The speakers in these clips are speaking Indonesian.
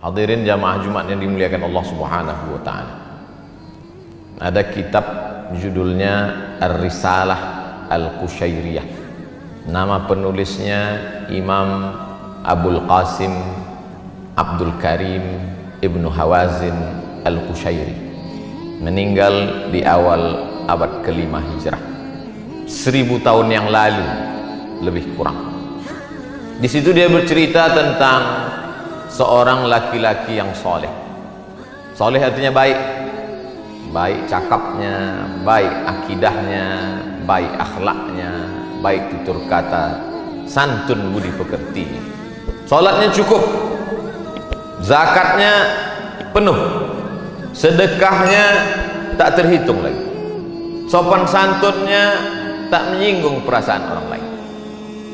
Hadirin jamaah Jumat yang dimuliakan Allah Subhanahu wa taala. Ada kitab judulnya Ar-Risalah Al-Qushairiyah. Nama penulisnya Imam Abul Qasim Abdul Karim Ibnu Hawazin Al-Qushairi. Meninggal di awal abad ke-5 Hijrah. 1000 tahun yang lalu lebih kurang. Di situ dia bercerita tentang seorang laki-laki yang soleh. Soleh artinya baik, baik cakapnya, baik akidahnya, baik akhlaknya, baik tutur kata, santun budi pekerti. Salatnya cukup, zakatnya penuh, sedekahnya tak terhitung lagi, sopan santunnya tak menyinggung perasaan orang lain.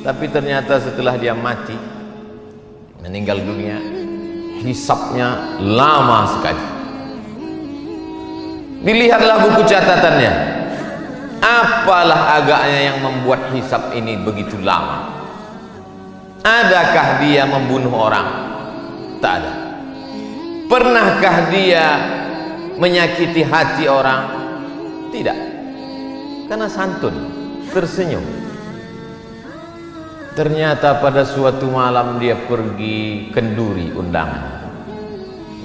Tapi ternyata setelah dia mati, meninggal dunia, hisabnya lama sekali. Dilihatlah buku catatannya, apalah agaknya yang membuat hisab ini begitu lama? Adakah dia membunuh orang? Tak ada. Pernahkah dia menyakiti hati orang? Tidak. Karena santun, tersenyum. Ternyata pada suatu malam dia pergi kenduri undangan.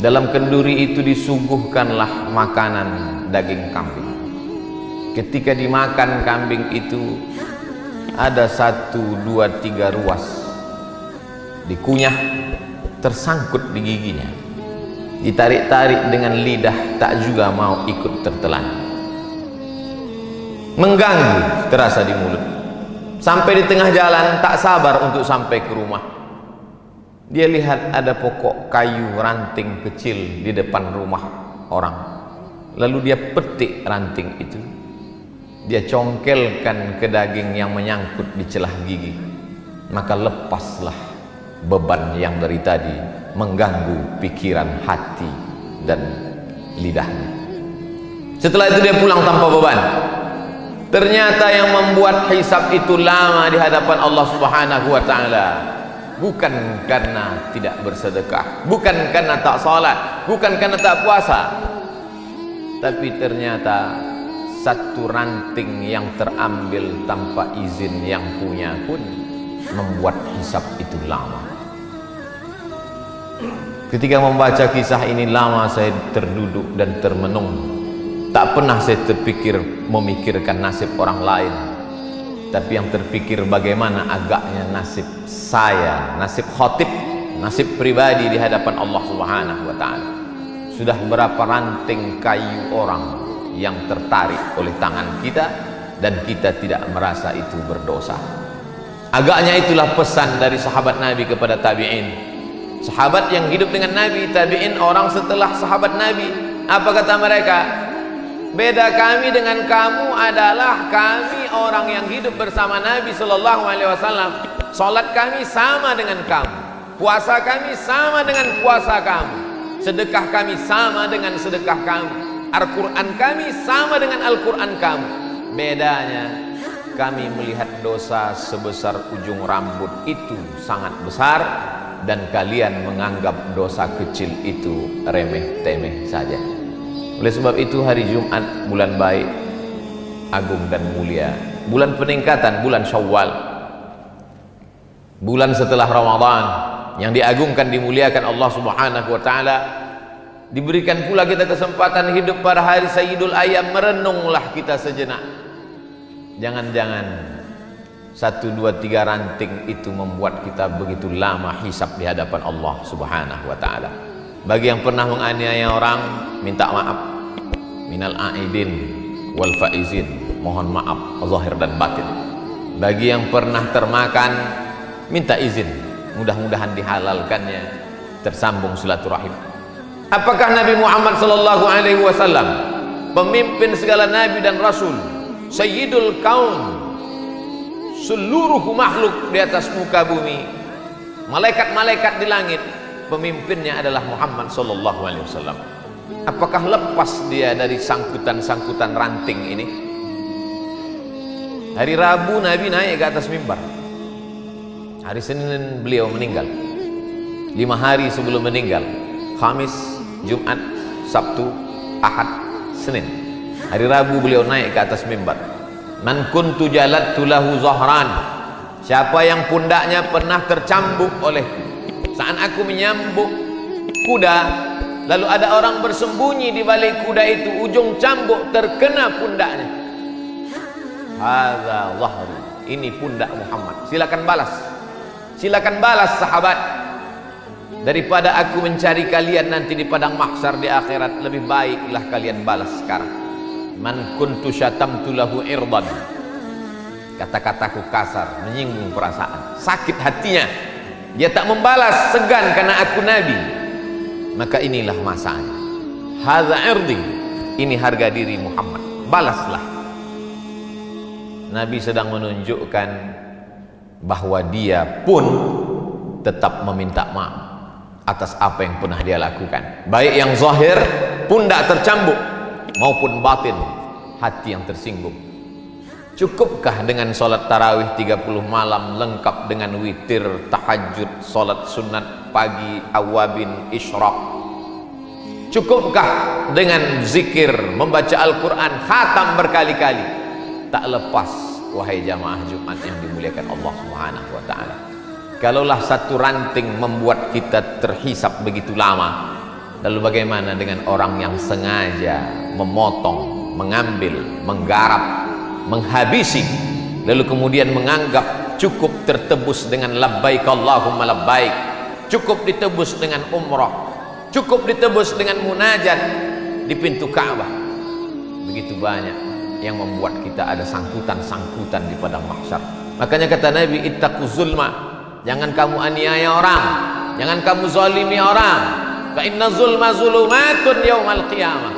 Dalam kenduri itu disuguhkanlah makanan daging kambing. Ketika dimakan kambing itu, ada 1, 2, 3 ruas dikunyah, tersangkut di giginya, ditarik-tarik dengan lidah, tak juga mau ikut tertelan. Mengganggu terasa di mulut. Sampai di tengah jalan tak sabar untuk sampai ke rumah. Dia lihat ada pokok kayu ranting kecil di depan rumah orang. Lalu dia petik ranting itu, dia congkelkan ke daging yang menyangkut di celah gigi. Maka lepaslah beban yang dari tadi mengganggu pikiran, hati dan lidahnya. Setelah itu dia pulang tanpa beban. Ternyata yang membuat hisab itu lama di hadapan Allah Subhanahu wa taala bukan karena tidak bersedekah, bukan karena tak salat, bukan karena tak puasa, tapi ternyata satu ranting yang terambil tanpa izin yang punya pun membuat hisab itu lama. Ketika membaca kisah ini lama saya terduduk dan termenung. Tak pernah saya terpikir memikirkan nasib orang lain, tapi yang terpikir bagaimana agaknya nasib saya, nasib khatib, nasib pribadi di hadapan Allah Subhanahu wa taala. Sudah berapa ranting kayu orang yang tertarik oleh tangan kita dan kita tidak merasa itu berdosa. Agaknya itulah pesan dari sahabat Nabi kepada tabi'in. Sahabat yang hidup dengan Nabi, tabi'in orang setelah sahabat Nabi. Apa kata mereka? Beda kami dengan kamu adalah kami orang yang hidup bersama Nabi Sallallahu Alaihi Wasallam. Salat kami sama dengan kamu, puasa kami sama dengan puasa kamu, sedekah kami sama dengan sedekah kamu, Al-Quran kami sama dengan Al-Quran kamu. Bedanya kami melihat dosa sebesar ujung rambut itu sangat besar, dan kalian menganggap dosa kecil itu remeh-temeh saja. Oleh sebab itu hari Jumat bulan baik, agung dan mulia, bulan peningkatan, bulan Syawal, bulan setelah Ramadan yang diagungkan, dimuliakan Allah Subhanahu wa taala. Diberikan pula kita kesempatan hidup pada hari Sayyidul Ayyam. Merenunglah kita sejenak. Jangan-jangan 1, 2, 3 ranting itu membuat kita begitu lama hisab di hadapan Allah Subhanahu wa taala. Bagi yang pernah menganiaya orang, minta maaf. Minal aidin wal faizin, mohon maaf zahir dan batin. Bagi yang pernah termakan, minta izin, mudah-mudahan dihalalkannya, tersambung silaturahim. Apakah Nabi Muhammad sallallahu alaihi wasallam, pemimpin segala nabi dan rasul, sayyidul kaun, seluruh makhluk di atas muka bumi, malaikat-malaikat di langit, pemimpinnya adalah Muhammad sallallahu alaihi wasallam. Apakah lepas dia dari sangkutan-sangkutan ranting ini? Hari Rabu Nabi naik ke atas mimbar. Hari Senin beliau meninggal. 5 hari sebelum meninggal, Kamis, Jumat, Sabtu, Ahad, Senin. Hari Rabu beliau naik ke atas mimbar. Man kuntu jalattu lahu zahran. Siapa yang pundaknya pernah tercambuk olehku saat aku menyambuk kuda, lalu ada orang bersembunyi di balik kuda itu, ujung cambuk terkena pundaknya. Hadza zahru. Ini pundak Muhammad. Silakan balas. Silakan balas sahabat. Daripada aku mencari kalian nanti di padang mahsyar di akhirat, lebih baiklah kalian balas sekarang. Man kuntu syatamtu lahu irdan. Kata-kataku kasar, menyinggung perasaan, sakit hatinya, dia tak membalas, segan karena aku nabi, maka inilah masanya. Hadza irdi. Ini harga diri Muhammad, balaslah. Nabi sedang menunjukkan bahwa dia pun tetap meminta maaf atas apa yang pernah dia lakukan, baik yang zahir, pundak tercambuk, maupun batin, hati yang tersinggung. Cukupkah dengan solat tarawih 30 malam lengkap dengan witir, tahajud, solat sunat pagi, awabin, isyraq? Cukupkah dengan zikir, membaca Al-Quran, khatam berkali-kali? Tak lepas, wahai jamaah Jumat yang dimuliakan Allah Subhanahu wa ta'ala. Kalaulah satu ranting membuat kita terhisap begitu lama, lalu bagaimana dengan orang yang sengaja memotong, mengambil, menggarap, menghabisi, lalu kemudian menganggap cukup tertebus dengan labbaik Allahumma labbaik, cukup ditebus dengan umrah, cukup ditebus dengan munajat di pintu Ka'bah. Begitu banyak yang membuat kita ada sangkutan-sangkutan di padang mahsyar. Makanya kata Nabi, ittaqu zulma, jangan kamu aniaya orang, jangan kamu zalimi orang, fa inna zulma zulumatun yaumal qiyamah.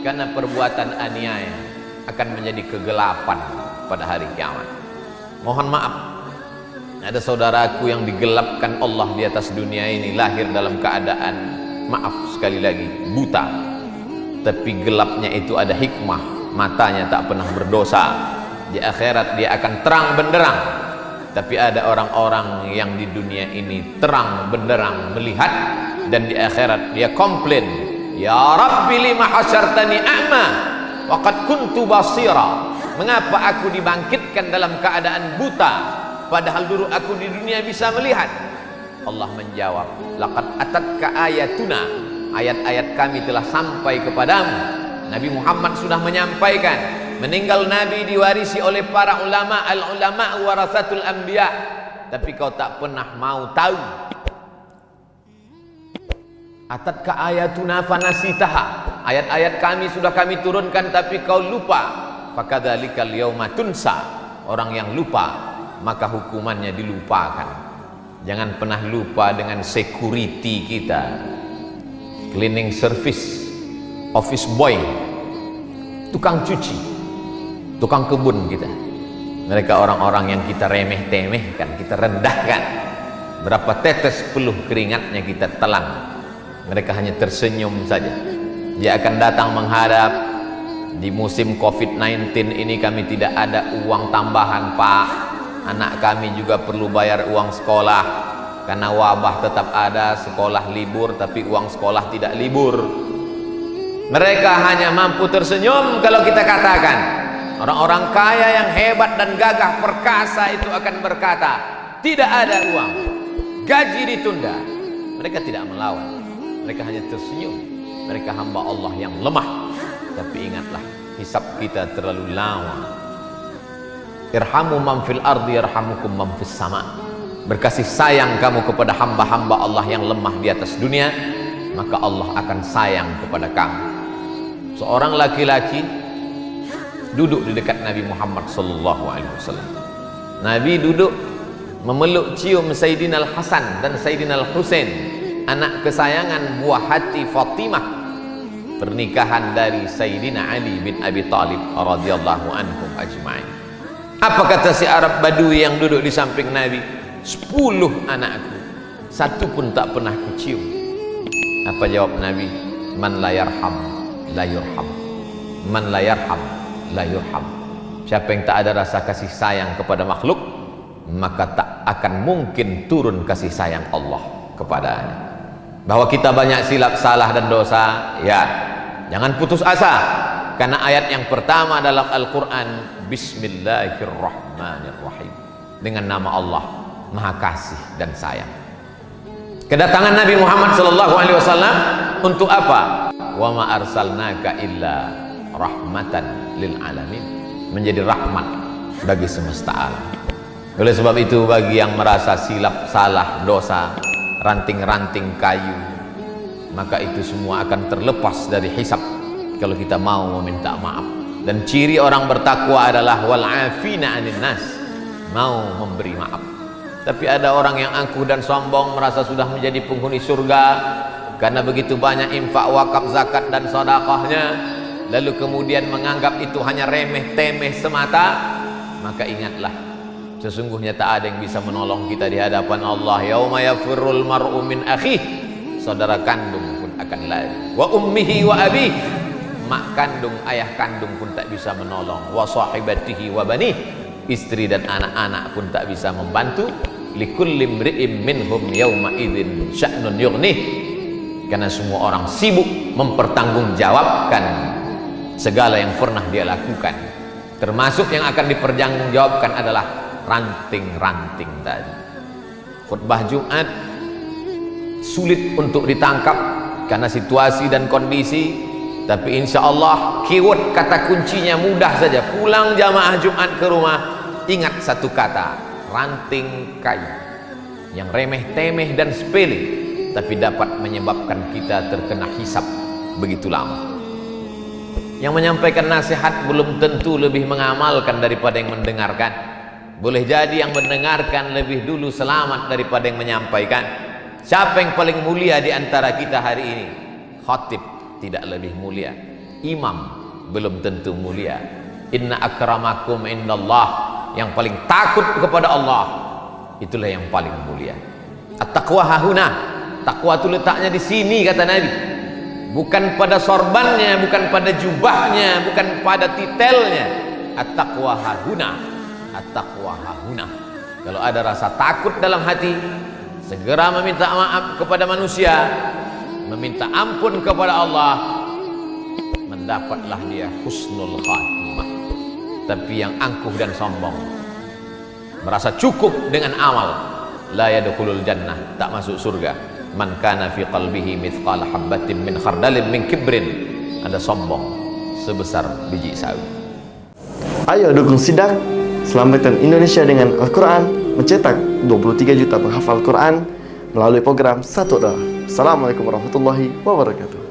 Karena perbuatan aniaya akan menjadi kegelapan pada hari kiamat. Mohon maaf, ada saudaraku yang digelapkan Allah di atas dunia ini, lahir dalam keadaan, maaf sekali lagi, buta, tapi gelapnya itu ada hikmah. Matanya tak pernah berdosa, di akhirat dia akan terang benderang. Tapi ada orang-orang yang di dunia ini terang benderang melihat, dan di akhirat dia komplain, ya Rabbi lima hasyartani a'ma waqad kuntu basira. Mengapa aku dibangkitkan dalam keadaan buta, padahal dulu aku di dunia bisa melihat? Allah menjawab, laqad atatka ayatuna, ayat-ayat kami telah sampai kepadamu. Nabi Muhammad sudah menyampaikan, meninggal Nabi diwarisi oleh para ulama, al-ulama warasatul anbiya, tapi kau tak pernah mau tahu. Atatka ayatuna fanasitaha, ayat-ayat kami sudah kami turunkan tapi kau lupa. Fakadzalikal yauma tunsa, orang yang lupa maka hukumannya dilupakan. Jangan pernah lupa dengan security kita, cleaning service, office boy, tukang cuci, tukang kebun kita. Mereka orang-orang yang kita remeh-temehkan, kita rendahkan. Berapa tetes peluh keringatnya kita telan, mereka hanya tersenyum saja. Dia akan datang menghadap, di musim COVID-19 ini kami tidak ada uang tambahan Pak, anak kami juga perlu bayar uang sekolah, karena wabah tetap ada, sekolah libur tapi uang sekolah tidak libur. Mereka hanya mampu tersenyum kalau kita katakan. Orang-orang kaya yang hebat dan gagah perkasa itu akan berkata, tidak ada uang, gaji ditunda. Mereka tidak melawan, mereka hanya tersenyum. Mereka hamba Allah yang lemah. Tapi ingatlah, hisab kita terlalu lama. Irhamu man fil ardi yarhamukum man fis sama. Berkasih sayang kamu kepada hamba-hamba Allah yang lemah di atas dunia, maka Allah akan sayang kepada kamu. Seorang laki-laki duduk di dekat Nabi Muhammad SAW. Nabi duduk memeluk cium Sayyidina Al-Hasan dan Sayyidina Al-Husain, anak kesayangan buah hati Fatimah, pernikahan dari Sayyidina Ali bin Abi Thalib radhiyallahu anhum ajma'in. Apa kata si Arab Badui yang duduk di samping Nabi? 10 anakku, satu pun tak pernah kucium. Apa jawab Nabi? Man la yarham la yurham, man la yarham la yurham. Siapa yang tak ada rasa kasih sayang kepada makhluk, maka tak akan mungkin turun kasih sayang Allah kepadanya. bahwa kita banyak silap, salah dan dosa, ya jangan putus asa, karena ayat yang pertama dalam Al-Quran, Bismillahirrahmanirrahim, dengan nama Allah Maha Kasih dan Sayang. Kedatangan Nabi Muhammad SAW untuk apa? Wa ma arsalnaka illa rahmatan lil alamin, menjadi rahmat bagi semesta alam. Oleh sebab itu, bagi yang merasa silap, salah, dosa, ranting-ranting kayu, maka itu semua akan terlepas dari hisab kalau kita mau meminta maaf. Dan ciri orang bertakwa adalah wal afina 'anil nas, mau memberi maaf. Tapi ada orang yang angkuh dan sombong, merasa sudah menjadi penghuni surga karena begitu banyak infak, wakaf, zakat dan sedekahnya, lalu kemudian menganggap itu hanya remeh-temeh semata. Maka ingatlah, sesungguhnya tak ada yang bisa menolong kita di hadapan Allah. Yauma yafirrul mar'u min akhihi, saudara kandung pun akan lari. Wa ummihi wa abihi, mak kandung, ayah kandung pun tak bisa menolong. Wa sahibatihi wa banih, istri dan anak-anak pun tak bisa membantu. Likulli imri'im minhum yauma idzin sya'nun yughnih, karena semua orang sibuk mempertanggungjawabkan segala yang pernah dia lakukan, termasuk yang akan dipertanggungjawabkan adalah ranting-ranting tadi. Khutbah Jumat sulit untuk ditangkap karena situasi dan kondisi, tapi insya Allah keyword kata kuncinya mudah saja. Pulang jamaah Jumat ke rumah, ingat satu kata, ranting kayu yang remeh-temeh dan sepele, tapi dapat menyebabkan kita terkena hisab begitu lama. Yang menyampaikan nasihat belum tentu lebih mengamalkan daripada yang mendengarkan. Boleh jadi yang mendengarkan lebih dulu selamat daripada yang menyampaikan. Siapa yang paling mulia di antara kita hari ini? Khatib tidak lebih mulia, imam belum tentu mulia. Inna akramakum indallah, yang paling takut kepada Allah itulah yang paling mulia. At-taqwa hahuna, takwa itu letaknya di sini kata Nabi, bukan pada sorbannya, bukan pada jubahnya, bukan pada titelnya. At-taqwa hahuna, at-taqwa hahuna. Kalau ada rasa takut dalam hati, segera meminta maaf kepada manusia, meminta ampun kepada Allah, mendapatlah dia husnul khatimah. Tapi yang angkuh dan sombong, merasa cukup dengan amal, la yadkhulul jannah, tak masuk surga. Man kana fi qalbihi mithqala habbatin min khardalin min kibrin, ada sombong sebesar biji sawi. Ayo dukung Sidak, selamatkan Indonesia dengan Al-Quran, mencetak 23 juta penghafal Quran melalui program Satu Doa. Assalamualaikum warahmatullahi wabarakatuh.